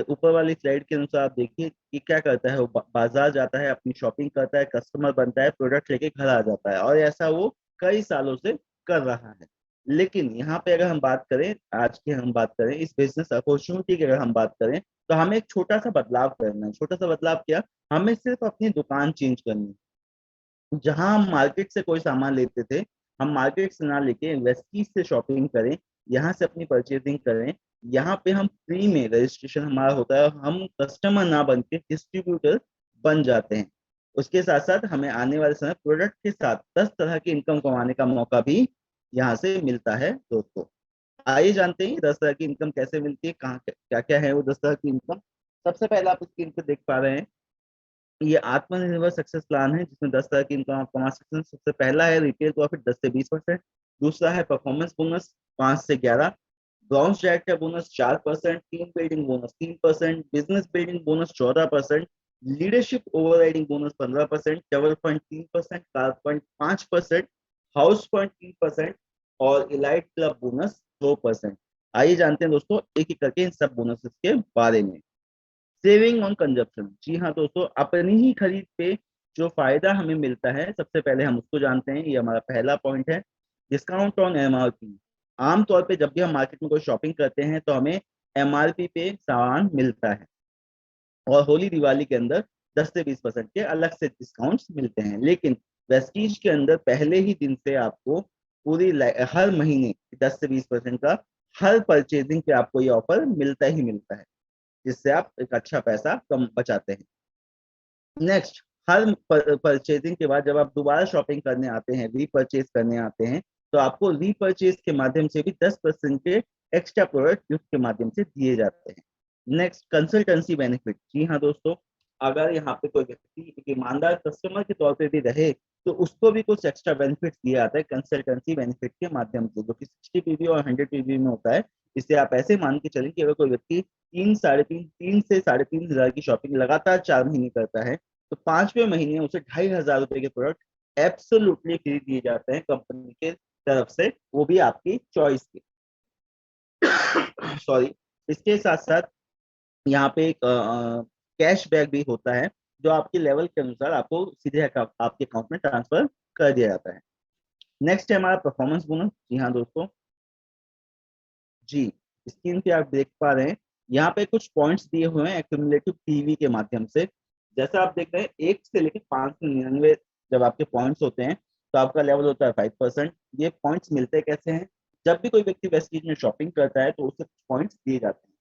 ऊपर वाली स्लाइड के अनुसार आप देखिए कि क्या करता है, वो बाजार जाता है, अपनी शॉपिंग करता है, कस्टमर बनता है, प्रोडक्ट लेके घर आ जाता है, और ऐसा वो कई सालों से कर रहा है। लेकिन यहाँ पे अगर हम बात करें, आज की हम बात करें इस बिजनेस अपॉर्चुनिटी की, अगर हम बात करें तो हमें एक छोटा सा बदलाव करना है। छोटा सा बदलाव क्या, हमें सिर्फ अपनी दुकान चेंज करनी है। जहां हम मार्केट से कोई सामान लेते थे, हम मार्केट से ना लेके वेस्टीज से शॉपिंग करें, यहाँ से अपनी परचेजिंग करें। यहाँ पे हम फ्री में रजिस्ट्रेशन हमारा होता है, हम कस्टमर ना बन के डिस्ट्रीब्यूटर बन जाते हैं। उसके साथ साथ हमें आने वाले समय प्रोडक्ट के साथ 10 तरह की इनकम कमाने का मौका भी यहाँ से मिलता है दोस्तों। आइए जानते हैं 10 तरह की इनकम कैसे मिलती है, कहाँ क्या क्या है वो 10 तरह की इनकम। सबसे पहले आप स्क्रीन पे देख पा रहे हैं, ये आत्मनिर्भर सक्सेस प्लान है जिसमें 10 तरह की इनकम आप कमा सकते हैं। सबसे पहला है रिटेल प्रॉफिट 10 से 20%। दूसरा है परफॉर्मेंस बोनस 5 से 11। Bronze director bonus 4%। Team building bonus 3%। Business building bonus 14%। Leadership overriding bonus 15%। Double fund 3%। Car fund 5%। House fund 3%। और इलाइट क्लब बोनस 2%। आइए जानते हैं दोस्तों एक एक करके इन सब बोनसेस के बारे में। सेविंग ऑन कंजप्शन, जी हाँ दोस्तों, अपनी ही खरीद पे जो फायदा हमें मिलता है, सबसे पहले हम उसको जानते हैं। ये हमारा पहला पॉइंट है, डिस्काउंट ऑन एमआरपी। आमतौर पे जब भी हम मार्केट में कोई शॉपिंग करते हैं तो हमें एमआरपी पे सामान मिलता है, और होली दिवाली के अंदर 10 से 20% के अलग से डिस्काउंट्स मिलते हैं। लेकिन वेस्टीज के अंदर पहले ही दिन से आपको हर महीने 10 से 20% का हर परचेजिंग पे आपको ये ऑफर मिलता ही मिलता है, जिससे आप एक अच्छा पैसा कम बचाते हैं। नेक्स्ट, हर परचेजिंग के बाद जब आप दोबारा शॉपिंग करने आते हैं, रीपरचेज करने आते हैं, तो आपको रीपरचेज के माध्यम से भी 10% के एक्स्ट्रा प्रोडक्ट गिफ्ट के माध्यम से दिए जाते हैं। Next, consultancy benefit. जी हाँ दोस्तों, अगर यहाँ पे कोई व्यक्ति एक ईमानदार कस्टमर के तौर पे भी रहे तो उसको भी कुछ एक्स्ट्रा बेनिफिट दिया जाता है कंसल्टेंसी बेनिफिट के माध्यम से, जो कि 60 पीवी और 100 पीवी में होता है। इससे आप ऐसे मान के चलें कि अगर कोई व्यक्ति 3 से 3.5 हजार की शॉपिंग लगातार 4 महीने करता है, तो 5वें महीने उसे 2,500 रुपए के प्रोडक्ट एब्सोल्युटली फ्री दिए जाते हैं कंपनी के तरफ से, वो भी आपकी चॉइस के। सॉरी। इसके साथ साथ यहाँ पे एक कैशबैक भी होता है, जो आपके लेवल के अनुसार आपको सीधे आपके अकाउंट में ट्रांसफर कर दिया जाता है। नेक्स्ट है हमारा परफॉर्मेंस बोनस। जी हाँ दोस्तों, जी, स्क्रीन पे आप देख पा रहे हैं, यहाँ पे कुछ पॉइंट्स दिए हुए हैं एक्यूमुलेटिव पीवी के माध्यम से। जैसा आप देख रहे हैं 1 से लेकर 599 जब आपके पॉइंट्स होते हैं तो आपका लेवल होता है 5%। ये पॉइंट्स मिलते कैसे हैं, जब भी कोई व्यक्ति वेस्टीज में शॉपिंग करता है तो उसे पॉइंट्स दिए जाते हैं।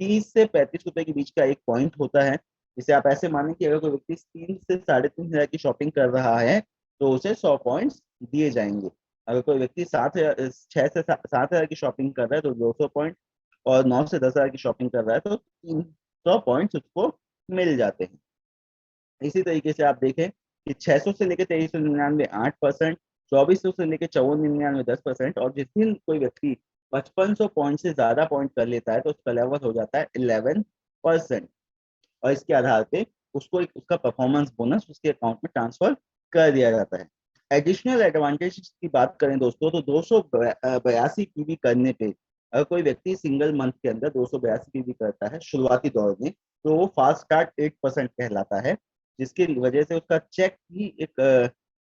30 से 35 रुपए के बीच का एक पॉइंट होता है। इसे आप ऐसे मानें कि अगर कोई व्यक्ति 3 से 3.5 हजार की शॉपिंग कर रहा है तो उसे 100 पॉइंट्स दिए जाएंगे। अगर कोई व्यक्ति 6 से 7 हजार की शॉपिंग कर रहा है तो 200 पॉइंट, और 9 से 10 हजार की शॉपिंग कर रहा है तो 300 पॉइंट्स उसको मिल जाते हैं। इसी तरीके से आप देखें कि 600 से लेकर 2399 8%, 2400 से लेकर 5499 10%, और जिस दिन कोई व्यक्ति 5500 पॉइंट से ज्यादा पॉइंट कर लेता है तो उसका लेवल हो जाता है 11%, और इसके आधार पे उसको एक उसका परफॉर्मेंस बोनस उसके अकाउंट में ट्रांसफर कर दिया जाता है। एडिशनल एडवांटेज की बात करें दोस्तों तो 282 पीवी करने पे, अगर कोई व्यक्ति सिंगल मंथ के अंदर 282 पीवी करता है शुरुआती दौर में, तो वो फास्ट स्टार्ट 8% कहलाता है। जिसकी वजह से उसका चेक भी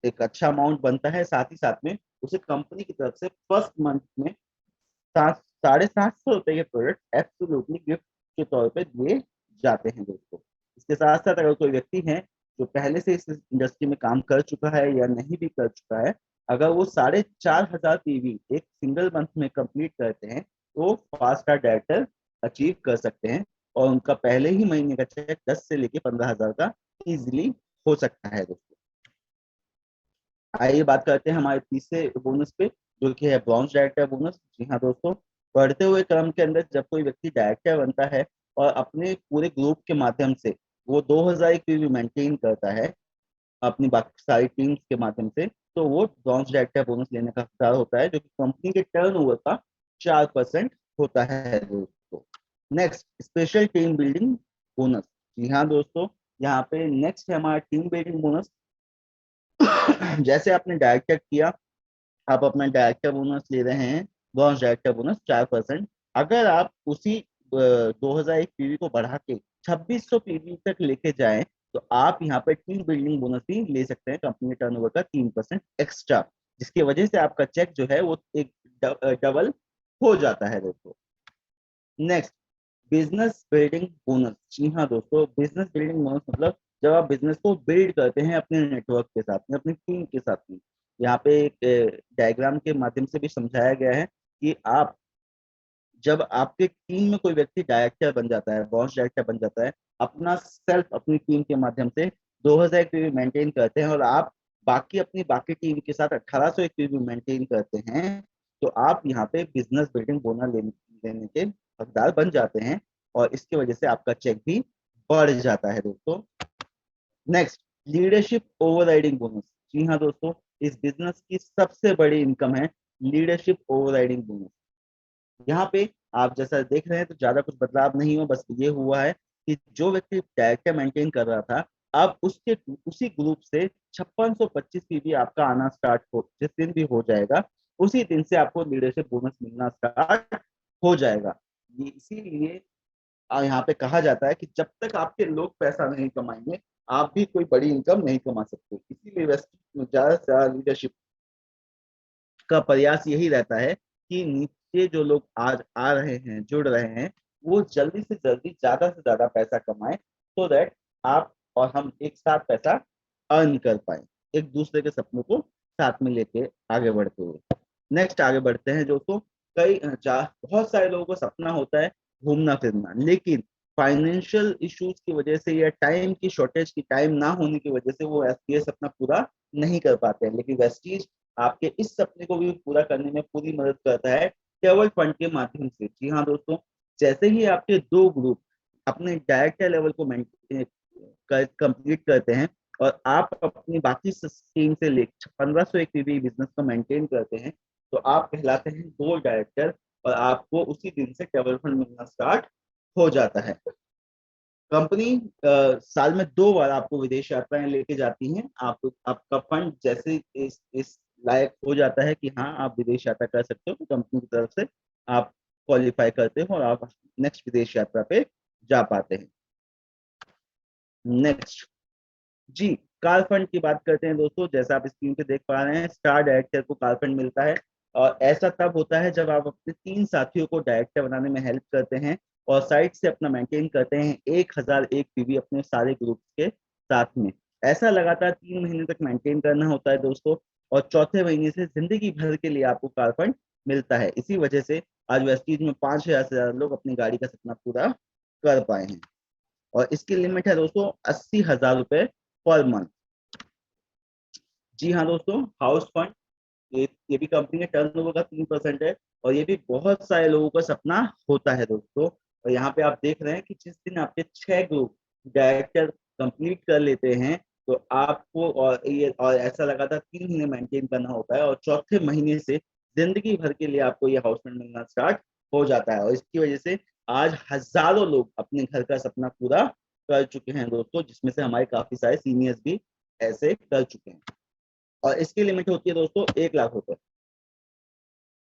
एक अच्छा अमाउंट बनता है। साथ ही साथ में उसे कंपनी की तरफ से फर्स्ट मंथ में 750 रुपए के प्रोडक्ट एब्सोल्युटली गिफ्ट के तौर पे दिए जाते हैं दोस्तों। इसके साथ साथ अगर कोई व्यक्ति है जो पहले से इस इंडस्ट्री में काम कर चुका है या नहीं भी कर चुका है, अगर वो 4,500 पीवी एक सिंगल मंथ में कंप्लीट करते हैं तो फास्ट स्टार डायरेक्टर अचीव कर सकते हैं, और उनका पहले ही महीने का चेक 10 से लेके 15,000 का इजिली हो सकता है दोस्तों। आइए बात करते हैं हमारे तीसरे बोनस पे, जो कि है ब्रॉन्ज डायरेक्टर बोनस। जी हाँ दोस्तों, बढ़ते हुए क्रम के अंदर जब कोई व्यक्ति डायरेक्टर बनता है और अपने पूरे ग्रुप के माध्यम से वो 2000 पीवी मेंटेन करता है अपनी बाकी सारी टीम्स के माध्यम से, तो वो ब्रॉन्ज डायरेक्टर बोनस लेने का हकदार होता है, जो कि कंपनी के टर्नओवर का 4% होता है दोस्तों। Next, special team building bonus. जी हाँ दोस्तों, यहाँ पे नेक्स्ट है हमारा टीम बिल्डिंग बोनस। जैसे आपने डायरेक्टर किया, आप अपना डायरेक्टर बोनस ले रहे हैं, ब्रॉन्ज डायरेक्टर बोनस 4%। अगर आप उसी 2001 पीवी को बढ़ा के 2600 पीवी तक लेके जाएं, तो आप यहाँ पे टीम बिल्डिंग बोनस भी ले सकते हैं, कंपनी टर्नओवर का 3% एक्स्ट्रा, जिसकी वजह से आपका चेक जो है वो एक डबल हो जाता है दोस्तों। Next, business building bonus. जी हाँ दोस्तों, बिजनेस बिल्डिंग बोनस मतलब जब आप बिजनेस को बिल्ड करते हैं अपने नेटवर्क के साथ में, अपनी टीम के साथ में। यहाँ पे एक डायग्राम के माध्यम से भी समझाया गया है कि आप जब आपके टीम में कोई व्यक्ति डायरेक्टर बन जाता है, बॉस डायरेक्टर बन जाता है, अपना सेल्फ अपनी टीम के माध्यम से 2000 पीवी मेंटेन करते हैं, और आप बाकी टीम के साथ 1800 पीवी मेंटेन करते हैं, तो आप यहाँ पे बिजनेस बिल्डिंग बोनस लेने के हकदार बन जाते हैं, और इसकी वजह से आपका चेक भी बढ़ जाता है दोस्तों। Next, leadership overriding bonus. जी हाँ दोस्तों, इस बिजनेस की सबसे बड़ी इनकम है लीडरशिप ओवरराइडिंग बोनस। यहाँ पे आप जैसा देख रहे हैं तो ज्यादा कुछ बदलाव नहीं हुआ, बस ये हुआ है कि जो व्यक्ति डायरेक्टर मेंटेन कर रहा था, अब उसके उसी ग्रुप से 5625 पीवी आपका आना स्टार्ट हो, जिस दिन भी हो जाएगा उसी दिन से आपको लीडरशिप बोनस मिलना स्टार्ट हो जाएगा। ये इसीलिए यहाँ पे कहा जाता है कि जब तक आपके लोग पैसा नहीं कमाएंगे, आप भी कोई बड़ी इनकम नहीं कमा सकते। इसीलिए वेस्टर्न में ज्यादा से ज्यादा लीडरशिप का प्रयास यही रहता है कि नीचे जो लोग आज आ रहे हैं, जुड़ रहे हैं, वो जल्दी से जल्दी ज्यादा से ज्यादा पैसा कमाएं, सो दैट आप और हम एक साथ पैसा अर्न कर पाए, एक दूसरे के सपनों को साथ में लेके आगे बढ़ते हुए। नेक्स्ट, आगे बढ़ते हैं दोस्तों। बहुत सारे लोगों को सपना होता है घूमना फिरना, लेकिन फाइनेंशियल इश्यूज की वजह से या टाइम की शॉर्टेज की, टाइम ना होने की वजह से वो ये सपना पूरा नहीं कर पाते हैं। लेकिन वेस्टीज आपके इस सपने को भी पूरा करने में पूरी मदद करता है ट्रेवल फंड के माध्यम से। जी हाँ दोस्तों, जैसे ही आपके दो ग्रुप अपने डायरेक्टर लेवल को कंप्लीट करते हैं और आप अपनी बाकी स्कीम से ले 1500 एक पीवी बिजनेस को मेंटेन करते हैं, तो आप कहलाते हैं गोल्ड डायरेक्टर, और आपको उसी दिन से ट्रेवल फंड मिलना स्टार्ट हो जाता है। कंपनी साल में 2 बार आपको विदेश यात्राएं लेके जाती हैं। आपका फंड जैसे इस लायक हो जाता है कि हाँ आप विदेश यात्रा कर सकते हो, तो कंपनी की तरफ से आप क्वालिफाई करते हो और आप नेक्स्ट विदेश यात्रा पे जा पाते हैं। नेक्स्ट, जी, कार फंड की बात करते हैं दोस्तों। जैसा आप स्क्रीन पे देख पा रहे हैं, स्टार डायरेक्टर को कार फंड मिलता है, और ऐसा तब होता है जब आप अपने 3 साथियों को डायरेक्टर बनाने में हेल्प करते हैं और साइड से अपना मेंटेन करते हैं 1001 पीवी अपने सारे ग्रुप के साथ में। ऐसा लगातार 3 महीने तक मेंटेन करना होता है दोस्तों, और चौथे महीने से जिंदगी भर के लिए आपको कार फंड मिलता है। इसी वजह से आज वेस्टीज में 5000 से ज्यादा लोग अपनी गाड़ी का सपना पूरा कर पाए हैं, और इसकी लिमिट है दोस्तों 80,000 रुपए पर मंथ। जी हाँ दोस्तों, हाउस फंड, ये भी कंपनी के टर्नओवर का 3% है, और ये भी बहुत सारे लोगों का सपना होता है दोस्तों। और यहाँ पे आप देख रहे हैं कि जिस दिन आपके 6 ग्रुप डायरेक्टर कंप्लीट कर लेते हैं, तो आपको और ऐसा लगातार 3 महीने मेंटेन करना होता है, और चौथे महीने से जिंदगी भर के लिए आपको ये हाउस फंड मिलना स्टार्ट हो जाता है। और इसकी वजह से आज हजारों लोग अपने घर का सपना पूरा कर चुके हैं दोस्तों, जिसमें से हमारे काफी सारे सीनियर्स भी ऐसे कर चुके हैं, और इसकी लिमिट होती है दोस्तों 1 लाख रुपए।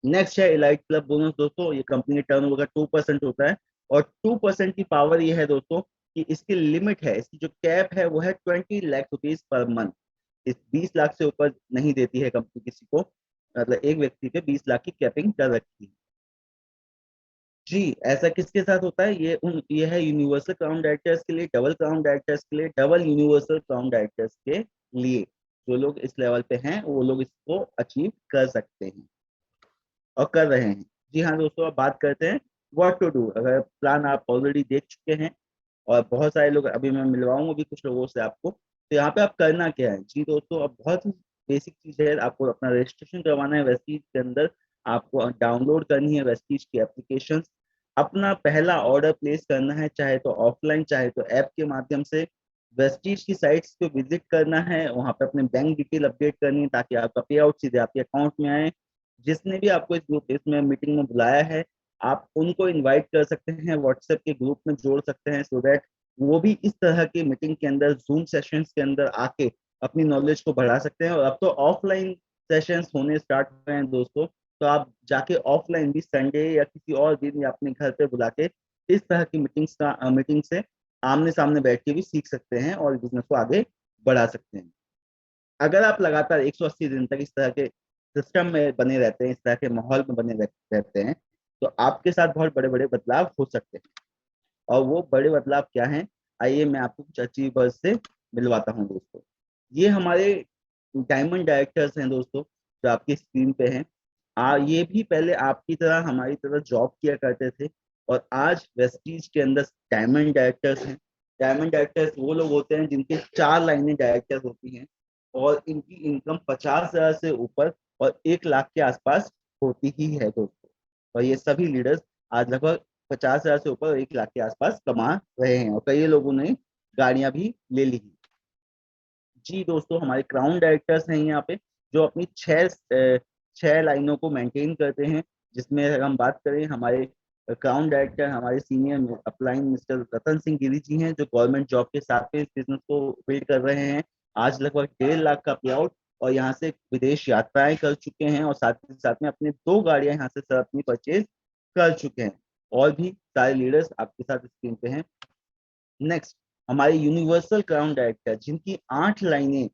नेक्स्ट है इलाइट क्लब बोनस दोस्तों। ये कंपनी टर्नओवर का 2% होता है, और 2% की पावर ये है दोस्तों कि इसकी लिमिट है, इसकी जो कैप है वो है 20 लाख रुपीज पर मंथ। इस 20 लाख से ऊपर नहीं देती है कंपनी किसी को, मतलब एक व्यक्ति पे 20 लाख की कैपिंग कर रखी है। जी, ऐसा किसके साथ होता है? ये है यूनिवर्सल क्राउन डायरेक्टर्स के लिए, डबल क्राउन डायरेक्टर्स के लिए, डबल यूनिवर्सल क्राउन डायरेक्टर्स के लिए। जो लोग इस लेवल पे हैं वो लोग इसको अचीव कर सकते हैं और कर रहे हैं। जी हाँ दोस्तों, अब बात करते हैं व्हाट टू डू। अगर प्लान आप ऑलरेडी देख चुके हैं और बहुत सारे लोग, अभी मैं मिलवाऊंगा भी कुछ लोगों से आपको, तो यहाँ पे आप करना क्या है? जी दोस्तों, अब बहुत ही बेसिक चीज है, आपको अपना रजिस्ट्रेशन करवाना है वेस्टीज के अंदर। आपको डाउनलोड करनी है वेस्टीज की एप्लीकेशन, अपना पहला ऑर्डर प्लेस करना है, चाहे तो ऑफलाइन चाहे तो ऐप के माध्यम से। वेस्टीज की साइट्स को विजिट करना है, वहां पे अपने बैंक डिटेल अपडेट करनी है ताकि आपका पे आउट सीधे आपके अकाउंट में आए। जिसने भी आपको इस ग्रुप इसमें मीटिंग में बुलाया है, आप उनको इनवाइट कर सकते हैं, व्हाट्सएप के ग्रुप में जोड़ सकते हैं, सो दैट वो भी इस तरह की मीटिंग के अंदर, जूम सेशंस के अंदर आके अपनी नॉलेज को बढ़ा सकते हैं। और अब तो ऑफलाइन सेशंस होने स्टार्ट हो रहे हैं दोस्तों, तो आप जाके ऑफलाइन भी संडे या किसी और दिन या अपने घर पे बुला के इस तरह की मीटिंग से आमने सामने बैठ के भी सीख सकते हैं और बिजनेस को आगे बढ़ा सकते हैं। अगर आप लगातार 180 दिन तक इस तरह के सिस्टम में बने रहते हैं, इस तरह के माहौल में बने रहते हैं, तो आपके साथ बहुत बड़े बड़े बदलाव हो सकते हैं। और वो बड़े बदलाव क्या हैं, आइए मैं आपको कुछ अचीवर्स से मिलवाता हूँ दोस्तों। ये हमारे डायमंड डायरेक्टर्स हैं दोस्तों, जो आपकी स्क्रीन पे हैं। ये भी पहले आपकी तरह हमारी तरह जॉब किया करते थे और आज वेस्टीज के अंदर डायमंड डायरेक्टर्स हैं। डायमंड डायरेक्टर्स वो लोग होते हैं जिनके 4 लाइनें डायरेक्टर्स होती हैं और इनकी इनकम 50,000 से ऊपर और 1 लाख के आसपास होती ही है दोस्तों। और ये सभी लीडर्स आज लगभग 50,000 से ऊपर और 1 लाख के आसपास कमा रहे हैं और कई लोगों ने गाड़ियां भी ले ली। जी दोस्तों, हमारे क्राउन डायरेक्टर्स हैं यहाँ पे, जो अपनी 6 लाइनों को मेंटेन करते हैं। जिसमें अगर हम बात करें, हमारे क्राउन डायरेक्टर हमारे senior upline mister Ratan Singh Giri ji हैं, जो गवर्नमेंट जॉब के साथ में इस बिजनेस को बिल्ड कर रहे हैं। आज लगभग 1.5 लाख का पे आउट और यहाँ से विदेश यात्राएं कर चुके हैं और साथ ही साथ में अपने 2 गाड़ियां यहाँ से सर अपनी परचेज कर चुके हैं। और भी सारे लीडर्स आपके साथ स्क्रीन पे हैं। नेक्स्ट, हमारे यूनिवर्सल क्राउन डायरेक्टर, जिनकी 8 लाइनें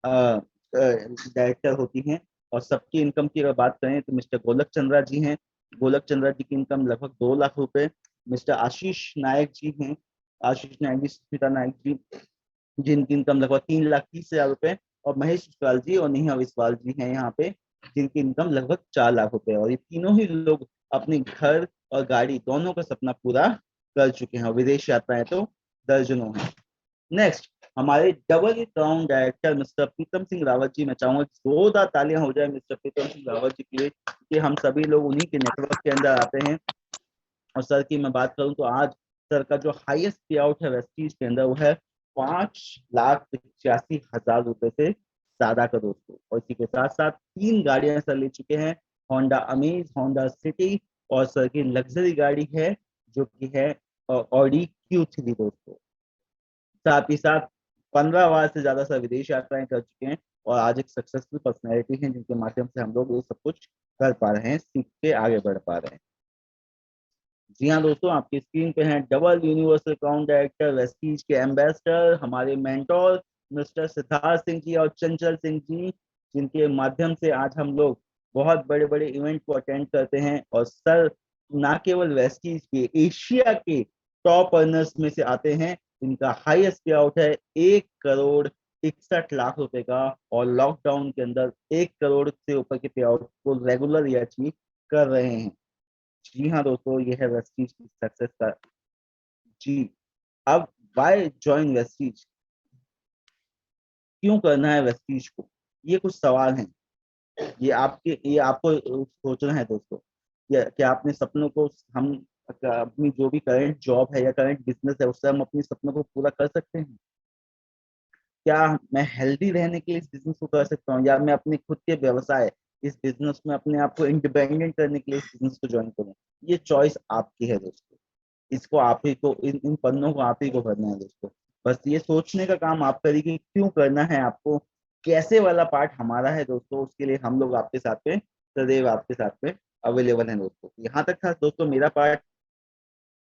डायरेक्टर होती हैं और सबकी इनकम की अगर बात करें तो मिस्टर गोलक चंद्रा जी हैं। गोलक चंद्रा जी की इनकम लगभग 2 लाख रुपए। मिस्टर आशीष नायक जी हैं, आशीष नायक जी, सुष्मिता नायक जी, जिनकी इनकम लगभग 3,30,000 रुपए। और महेश विश्वाल जी और नेहा विश्वाल जी हैं यहाँ पे, जिनकी इनकम लगभग 4 लाख रुपए। और ये तीनों ही लोग अपने घर और गाड़ी दोनों का सपना पूरा कर चुके हैं। विदेश यात्राएं तो दर्जनों हैं। नेक्स्ट, हमारे double crown director mister Pritam Singh Rawat ji. मैं चाहूंगा जोरदार तालियां हो जाए मिस्टर प्रीतम सिंह रावत जी के लिए, कि हम सभी लोग उन्हीं के नेटवर्क के अंदर आते हैं। और सर की मैं बात करूं तो आज सर का जो हाईएस्ट पे आउट है वेस्टीज के अंदर वो है 5,85,000 रुपए से ज्यादा का दोस्तों। और इसी के साथ साथ 3 गाड़ियां सर ले चुके हैं, होंडा अमेज, होंडा सिटी, और सर की लग्जरी गाड़ी है जो कि है ऑडी Q3 दोस्तों। साथ ही साथ 15 बार से ज्यादा सर विदेश यात्राएं कर चुके हैं और आज एक सक्सेसफुल पर्सनैलिटी है, जिनके माध्यम से हम लोग ये सब कुछ कर पा रहे हैं, सीख के आगे बढ़ पा रहे हैं। जी हाँ दोस्तों, आपकी स्क्रीन पे हैं double universal crown director Vestige के एम्बेसडर, हमारे मेंटोर मिस्टर सिद्धार्थ सिंह जी और चंचल सिंह जी, जिनके माध्यम से आज हम लोग बहुत बड़े बड़े इवेंट को अटेंड करते हैं। और सर ना केवल वेस्टीज के, एशिया के टॉप अर्नर्स में से आते हैं। इनका हाईएस्ट पे आउट है 1,61,00,000 रुपए का और लॉकडाउन के अंदर 1 करोड़ से ऊपर के पे आउट को रेगुलर ये अचीव कर रहे हैं। जी हाँ दोस्तों, ये है वेस्टीज की सक्सेस का। जी, अब वाई ज्वाइन वेस्टीज, क्यों करना है वेस्टीज को, ये कुछ सवाल हैं। ये आपको सोचना है दोस्तों। क्या अपने सपनों को हम अपनी जो भी करंट जॉब है या करंट बिजनेस है उससे हम अपने सपनों को पूरा कर सकते हैं? क्या मैं हेल्दी रहने के लिए इस बिजनेस को कर सकता हूँ, या मैं अपने खुद के व्यवसाय इस बिजनेस में अपने आप को इंडिपेंडेंट करने के लिए इस बिजनेस को ज्वाइन करूँ? ये चॉइस आपकी है दोस्तों। इसको आप ही को, इन पन्नों को आप ही को भरना है दोस्तों। बस ये सोचने का काम आप करिए कि क्यों करना है आपको। कैसे वाला पार्ट हमारा है दोस्तों, उसके लिए हम लोग आपके साथ में सदैव आपके साथ में अवेलेबल हैं दोस्तों। यहाँ तक था दोस्तों मेरा पार्ट।